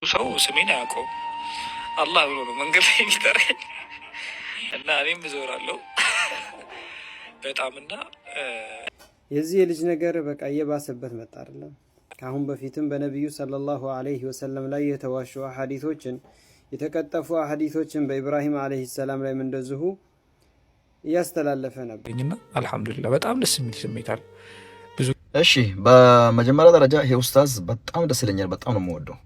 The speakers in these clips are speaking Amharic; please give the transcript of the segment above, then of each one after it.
ሰው ስሜን አያውቀውም። አላህ ብሎ ነው መንገድ ላይ የሚጠራኝ እና እኔም እዞራለሁ በጣም እና የዚህ የልጅ ነገር በቃ እየባሰበት መጣ አይደለም። ከአሁን በፊትም በነቢዩ ሰለላሁ ዐለይሂ ወሰለም ላይ የተዋሹ አሐዲቶችን የተቀጠፉ አሐዲቶችን በኢብራሂም ዐለይሂ ሰላም ላይ እንደዚሁ እያስተላለፈ ነበር። አልሐምዱሊላህ በጣም ደስ የሚል ስሜት አለ። እሺ በመጀመሪያ ደረጃ ይሄ ኡስታዝ በጣም ደስ ይለኛል። በጣም ነው የምወደው።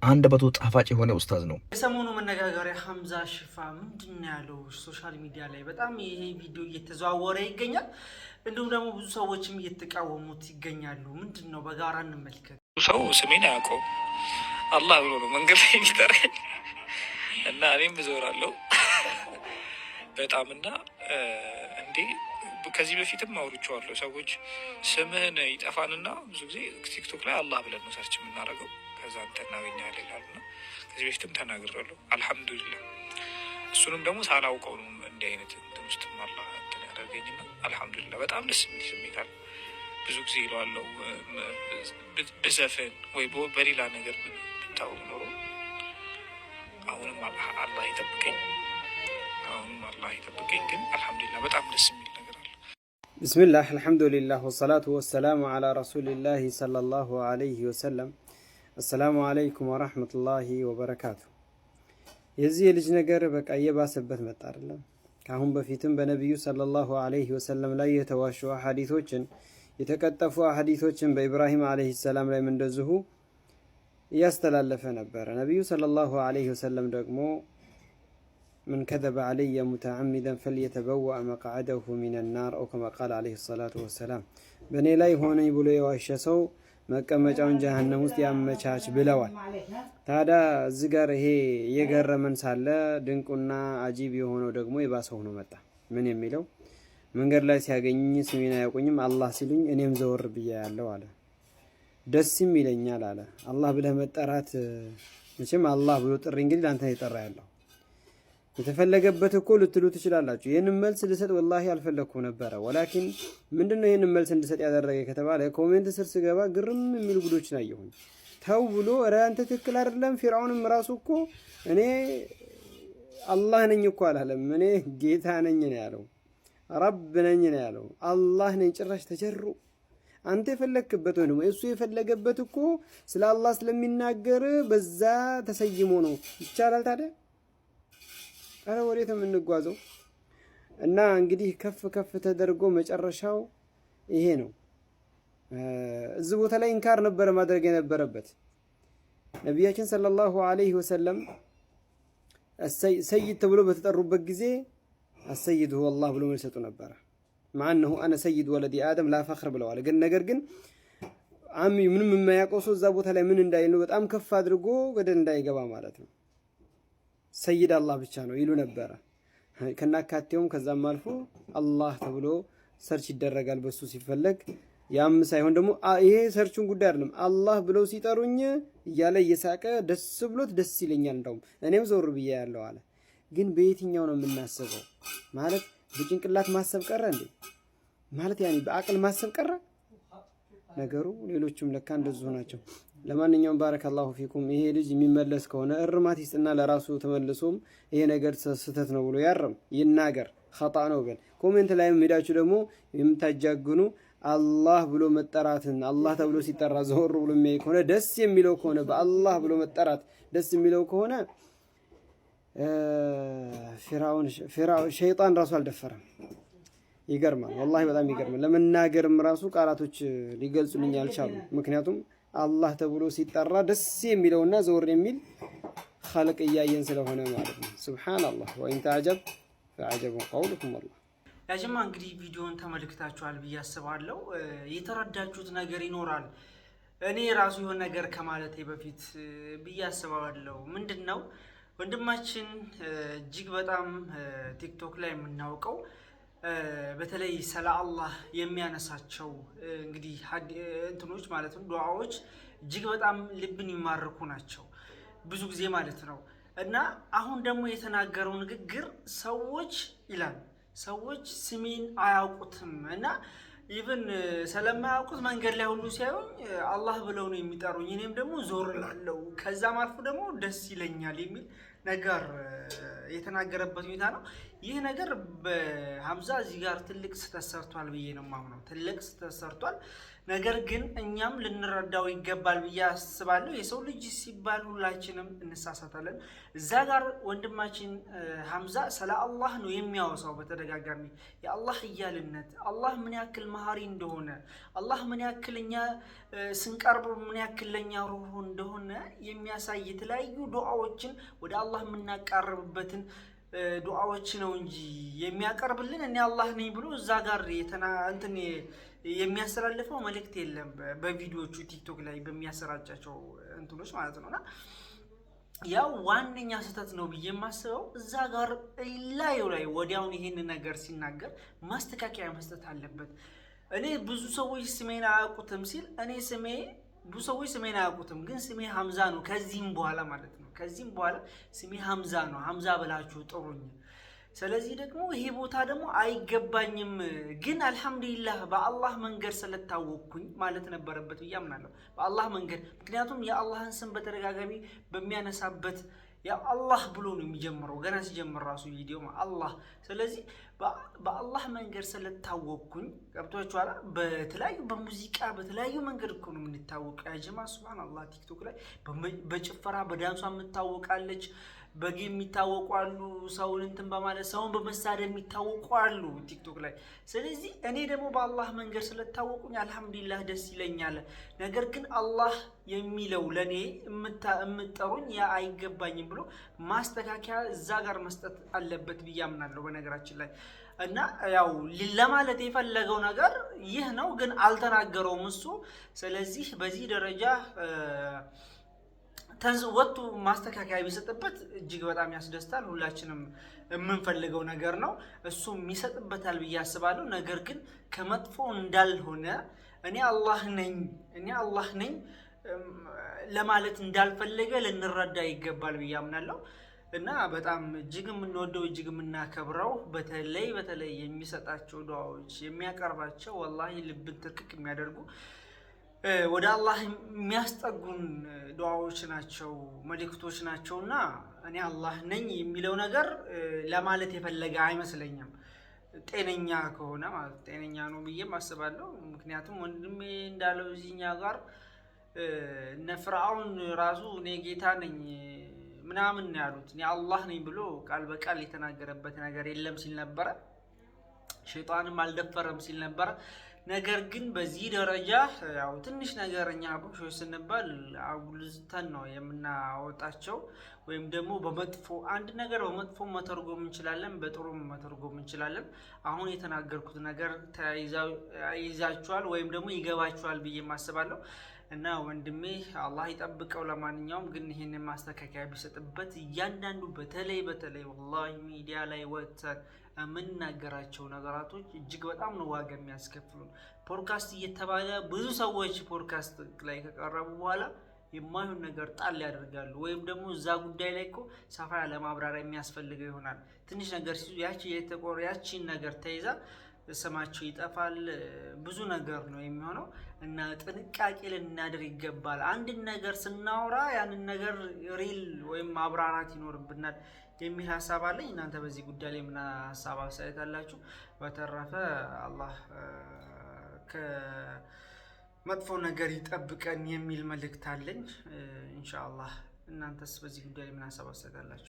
አንደበቱ ጣፋጭ የሆነ ኡስታዝ ነው። የሰሞኑ መነጋገሪያ ሐምዛ ሽፋ ምንድን ያለው ሶሻል ሚዲያ ላይ በጣም ይሄ ቪዲዮ እየተዘዋወረ ይገኛል። እንዲሁም ደግሞ ብዙ ሰዎችም እየተቃወሙት ይገኛሉ። ምንድን ነው? በጋራ እንመልከት። ሰው ስሜን አያውቀውም። አላህ ብሎ ነው መንገድ ላይ የሚጠራኝ እና እኔም እዞራለሁ በጣም እና እንዴ ከዚህ በፊትም አውርቼዋለሁ። ሰዎች ስምህን ይጠፋንና ብዙ ጊዜ ቲክቶክ ላይ አላህ ብለን ነው ሰርች የምናደርገው ከዛ አንተ እናገኛለን ይላሉና ከዚህ በፊትም ተናግሬያለሁ። አልሐምዱሊላህ እሱንም ደግሞ ሳላውቀው ነው እንዲህ አይነት እንትን ውስጥ አላህ እንትን ያደርገኝና አልሐምዱሊላህ በጣም ደስ የሚል ስሜት አለ። ብዙ ጊዜ ይለዋለሁ ብዘፍን ወይ በሌላ ነገር ብታወቅ ኖሮ አሁንም አላህ ይጠብቀኝ፣ ግን አልሐምዱሊላህ በጣም ደስ የሚል ነገር አለ። ቢስሚላህ አልሐምዱሊላህ ወሰላቱ ወሰላሙ ዐላ ረሱሊላህ ሰለላሁ ዐለይሂ ወሰለም። አሰላሙ አለይኩም ወራህመቱላሂ ወበረካቱ። የዚህ የልጅ ነገር በቃ እየባሰበት መጣ አይደለም። ከአሁን በፊትም በነቢዩ ሰለላሁ ዐለይሂ ወሰለም ላይ የተዋሹ አሐዲቶችን የተቀጠፉ አሐዲቶችን በኢብራሂም ዐለይሂ ሰላም ላይ እንደዚሁ እያስተላለፈ ነበረ። ነቢዩ ሰለላሁ ዐለይሂ ወሰለም ደግሞ من كذب علي متعمدا فليتبوأ مقعده من النار أو كما قال عليه الصلاة والسلام بني لا يهون يبلو يواشسو መቀመጫውን ጀሃነም ውስጥ ያመቻች ብለዋል። ታዲያ እዚህ ጋር ይሄ የገረመን ሳለ ድንቁና አጂብ የሆነው ደግሞ የባሰው ነው መጣ። ምን የሚለው መንገድ ላይ ሲያገኝ ስሜን አያውቁኝም፣ አላህ ሲሉኝ እኔም ዘወር ብያ ያለው አለ። ደስም ይለኛል አለ። አላህ ብለህ መጠራት መቼም አላህ ብሎ ጥሪ እንግዲህ ላንተ ይጠራ ያለው የተፈለገበት እኮ ልትሉ ትችላላችሁ። ይሄንን መልስ ልሰጥ ወላሂ አልፈለኩም ነበር። ወላኪን ምንድነው ይሄንን መልስ እንድሰጥ ያደረገ ከተባለ ኮሜንት ስር ስገባ ግርም የሚሉ ጉዶችን አየሁኝ። ተው ብሎ ኧረ አንተ ትክክል አይደለም። ፊርዓውንም ራሱ እኮ እኔ አላህ ነኝ እኮ አላለም። እኔ ጌታ ነኝ ነው ያለው። ረብ ነኝ ነው ያለው። አላህ ነኝ ጭራሽ ተጀሩ። አንተ የፈለክበት ወይ ነው እሱ የፈለገበት እኮ ስለ አላህ ስለሚናገር በዛ ተሰይሞ ነው። ይቻላል ታዲያ አረ ወዴት የምንጓዘው? እና እንግዲህ ከፍ ከፍ ተደርጎ መጨረሻው ይሄ ነው። እዚህ ቦታ ላይ እንካር ነበር ማድረግ የነበረበት። ነቢያችን ሰለላሁ ዐለይሂ ወሰለም ሰይድ ተብሎ በተጠሩበት ጊዜ አሰይድ ሁወ አላህ ብሎ መልሰጡ ነበር። ማነሁ አነ ሰይድ ወለዲ አደም ላ ፈኽር ብለዋል። ግን ነገር ግን ምንም የማያውቀው ሰው እዛ ቦታ ላይ ምን እንዳይል ነው በጣም ከፍ አድርጎ ወደ እንዳይገባ ማለት ነው። ሰይድ አላህ ብቻ ነው ይሉ ነበረ። ከናካቴውም ከዛም አልፎ አላህ ተብሎ ሰርች ይደረጋል በሱ ሲፈለግ። ያም ሳይሆን ደግሞ ይሄ ሰርቹን ጉዳይ አይደለም አላህ ብለው ሲጠሩኝ እያለ እየሳቀ ደስ ብሎት ደስ ይለኛል እንደውም እኔም ዞር ብዬ ያለው አለ። ግን በየትኛው ነው የምናስበው? ማለት በጭንቅላት ማሰብ ቀረ እንዴ? ማለት ያኔ በአቅል ማሰብ ቀረ ነገሩ። ሌሎችም ለካ እንደዚሁ ናቸው። ለማንኛውም ባረከላሁ ፊኩም። ይሄ ልጅ የሚመለስ ከሆነ እርማት ይስጥና ለራሱ ተመልሶም ይሄ ነገር ስህተት ነው ብሎ ያርም ይናገር። ኸጣ ነው በል። ኮሜንት ላይም ሄዳችሁ ደግሞ የምታጃግኑ አላህ ብሎ መጠራትን አላህ ተብሎ ሲጠራ ዘወር ብሎ የሚያይ ከሆነ ደስ የሚለው ከሆነ በአላህ ብሎ መጠራት ደስ የሚለው ከሆነ ፊርዓውን ሸይጣን ራሱ አልደፈረም። ይገርማል፣ ወላሂ በጣም ይገርማል። ለመናገርም ራሱ ቃላቶች ሊገልጹልኝ አልቻሉ። ምክንያቱም አላህ ተብሎ ሲጠራ ደስ የሚለውና ዘወር የሚል ኸልቅ እያየን ስለሆነ ማለት ነው። ሱብሃንአላህ ወኢን ተዐጀብ ፈዐጀቡን ቀውሉኩም አላህ። ያጀማ እንግዲህ ቪዲዮን ተመልክታችኋል ብዬ አስባለሁ። የተረዳችሁት ነገር ይኖራል። እኔ ራሱ የሆነ ነገር ከማለቴ በፊት ብዬ አስባለሁ። ምንድነው ወንድማችን እጅግ በጣም ቲክቶክ ላይ የምናውቀው በተለይ ስለ አላህ የሚያነሳቸው እንግዲህ እንትኖች ማለት ነው ዱዓዎች እጅግ በጣም ልብን ይማርኩ ናቸው ብዙ ጊዜ ማለት ነው። እና አሁን ደግሞ የተናገረው ንግግር ሰዎች ይላል ሰዎች ስሜን አያውቁትም እና ኢቭን ስለማያውቁት መንገድ ላይ ሁሉ ሲያዩኝ አላህ ብለው ነው የሚጠሩኝ። እኔም ደግሞ ዞር እላለሁ፣ ከዛም አልፎ ደግሞ ደስ ይለኛል የሚል ነገር የተናገረበት ሁኔታ ነው። ይህ ነገር በሐምዛ እዚህ ጋር ትልቅ ስህተት ሰርቷል ብዬ ነው የማምነው። ትልቅ ስህተት ሰርቷል። ነገር ግን እኛም ልንረዳው ይገባል ብዬ አስባለሁ። የሰው ልጅ ሲባል ሁላችንም እንሳሳታለን። እዛ ጋር ወንድማችን ሐምዛ ስለ አላህ ነው የሚያወሳው በተደጋጋሚ የአላህ እያልነት፣ አላህ ምን ያክል መሀሪ እንደሆነ፣ አላህ ምን ያክል እኛ ስንቀርብ ምን ያክል ለኛ ሩህ እንደሆነ የሚያሳይ የተለያዩ ዱዓዎችን ወደ አላህ የምናቃርብበትን ዱዓዎች ነው እንጂ የሚያቀርብልን እኔ አላህ ነኝ ብሎ እዛ ጋር እንትን የሚያስተላልፈው መልእክት የለም። በቪዲዮቹ ቲክቶክ ላይ በሚያሰራጫቸው እንትኖች ማለት ነውና ያው ዋነኛ ስህተት ነው ብዬ የማስበው እዛ ጋር ላይ ወዲያውን ይሄን ነገር ሲናገር ማስተካከያ መስጠት አለበት። እኔ ብዙ ሰዎች ስሜን አያውቁትም ሲል ብዙ ሰዎች ስሜን አያውቁትም፣ ግን ስሜ ሐምዛ ነው ከዚህም በኋላ ማለት ነው። ከዚህም በኋላ ስሜ ሐምዛ ነው፣ ሐምዛ ብላችሁ ጥሩኝ። ስለዚህ ደግሞ ይሄ ቦታ ደግሞ አይገባኝም፣ ግን አልሐምዱሊላህ በአላህ መንገድ ስለታወቅኩኝ ማለት ነበረበት ብዬ አምናለሁ። በአላህ መንገድ፣ ምክንያቱም የአላህን ስም በተደጋጋሚ በሚያነሳበት ያ አላህ ብሎ ነው የሚጀምረው ገና ሲጀምር ራሱ ቪዲዮ አላህ። ስለዚህ በአላህ መንገድ ስለታወቅኩኝ ገብቷችኋል። በተለያዩ በሙዚቃ በተለያዩ መንገድ እኮ ነው የምንታወቀው። ያ ጀማ ሱብሃንአላህ ቲክቶክ ላይ በጭፈራ በዳንሷ የምታወቃለች፣ በጌም የሚታወቁ አሉ፣ ሰውን እንትን በማለት ሰውን በመሳደብ የሚታወቁ አሉ ቲክቶክ ላይ። ስለዚህ እኔ ደግሞ በአላህ መንገድ ስለታወቁኝ አልሐምዱሊላህ ደስ ይለኛል። ነገር ግን አላህ የሚለው ለኔ የምጠሩኝ ያ አይገባኝም ብሎ ማስተካከያ እዛ ጋር መስጠት አለበት ብዬ አምናለሁ በነገራችን ላይ። እና ያው ለማለት የፈለገው ነገር ይህ ነው፣ ግን አልተናገረውም እሱ። ስለዚህ በዚህ ደረጃ ወጡ ማስተካከያ ቢሰጥበት እጅግ በጣም ያስደስታል። ሁላችንም የምንፈልገው ነገር ነው። እሱም ይሰጥበታል ብዬ አስባለሁ። ነገር ግን ከመጥፎ እንዳልሆነ እኔ አላህ ነኝ ለማለት እንዳልፈለገ ልንረዳ ይገባል ብዬ አምናለሁ። እና በጣም እጅግ የምንወደው እጅግ የምናከብረው በተለይ የሚሰጣቸው ዱዓዎች የሚያቀርባቸው ወላሂ ልብን ትርክክ የሚያደርጉ ወደ አላህ የሚያስጠጉን ዱዓዎች ናቸው፣ መልእክቶች ናቸውና እኔ አላህ ነኝ የሚለው ነገር ለማለት የፈለገ አይመስለኝም። ጤነኛ ከሆነ ማለት ጤነኛ ነው ብዬም አስባለሁ። ምክንያቱም ወንድሜ እንዳለው እዚህኛ ጋር እነ ፍርዓውን ራሱ እኔ ጌታ ነኝ ምናምን ያሉት እኔ አላህ ነኝ ብሎ ቃል በቃል የተናገረበት ነገር የለም ሲል ነበረ። ሸይጣንም አልደፈረም ሲል ነበረ። ነገር ግን በዚህ ደረጃ ያው ትንሽ ነገርኛ አቦሾች ስንባል አጉልተን ነው የምናወጣቸው፣ ወይም ደግሞ በመጥፎ አንድ ነገር በመጥፎ መተርጎም እንችላለን፣ በጥሩም መተርጎም እንችላለን። አሁን የተናገርኩት ነገር ይዛችኋል ወይም ደግሞ ይገባችኋል ብዬ ማስባለሁ። እና ወንድሜ አላህ ይጠብቀው። ለማንኛውም ግን ይሄንን ማስተካከያ ቢሰጥበት እያንዳንዱ በተለይ ወላሂ ሚዲያ ላይ ወጥተን የምንናገራቸው ነገራቶች እጅግ በጣም ነው ዋጋ የሚያስከፍሉን። ፖድካስት እየተባለ ብዙ ሰዎች ፖድካስት ላይ ከቀረቡ በኋላ የማይሆን ነገር ጣል ያደርጋሉ፣ ወይም ደግሞ እዛ ጉዳይ ላይ እኮ ሰፋ ያለ ማብራሪያ የሚያስፈልገው ይሆናል። ትንሽ ነገር ሲሉ ያቺን ነገር ተይዛ ስማቸው ይጠፋል። ብዙ ነገር ነው የሚሆነው እና ጥንቃቄ ልናደርግ ይገባል። አንድን ነገር ስናወራ ያንን ነገር ሪል ወይም ማብራራት ይኖርብናል የሚል ሀሳብ አለኝ። እናንተ በዚህ ጉዳይ ላይ ምን ሀሳብ አስተያየት አላችሁ? በተረፈ አላህ ከመጥፎ ነገር ይጠብቀን የሚል መልእክት አለኝ ኢንሻአላህ። እናንተስ በዚህ ጉዳይ ላይ ምን ሀሳብ አስተያየት አላችሁ?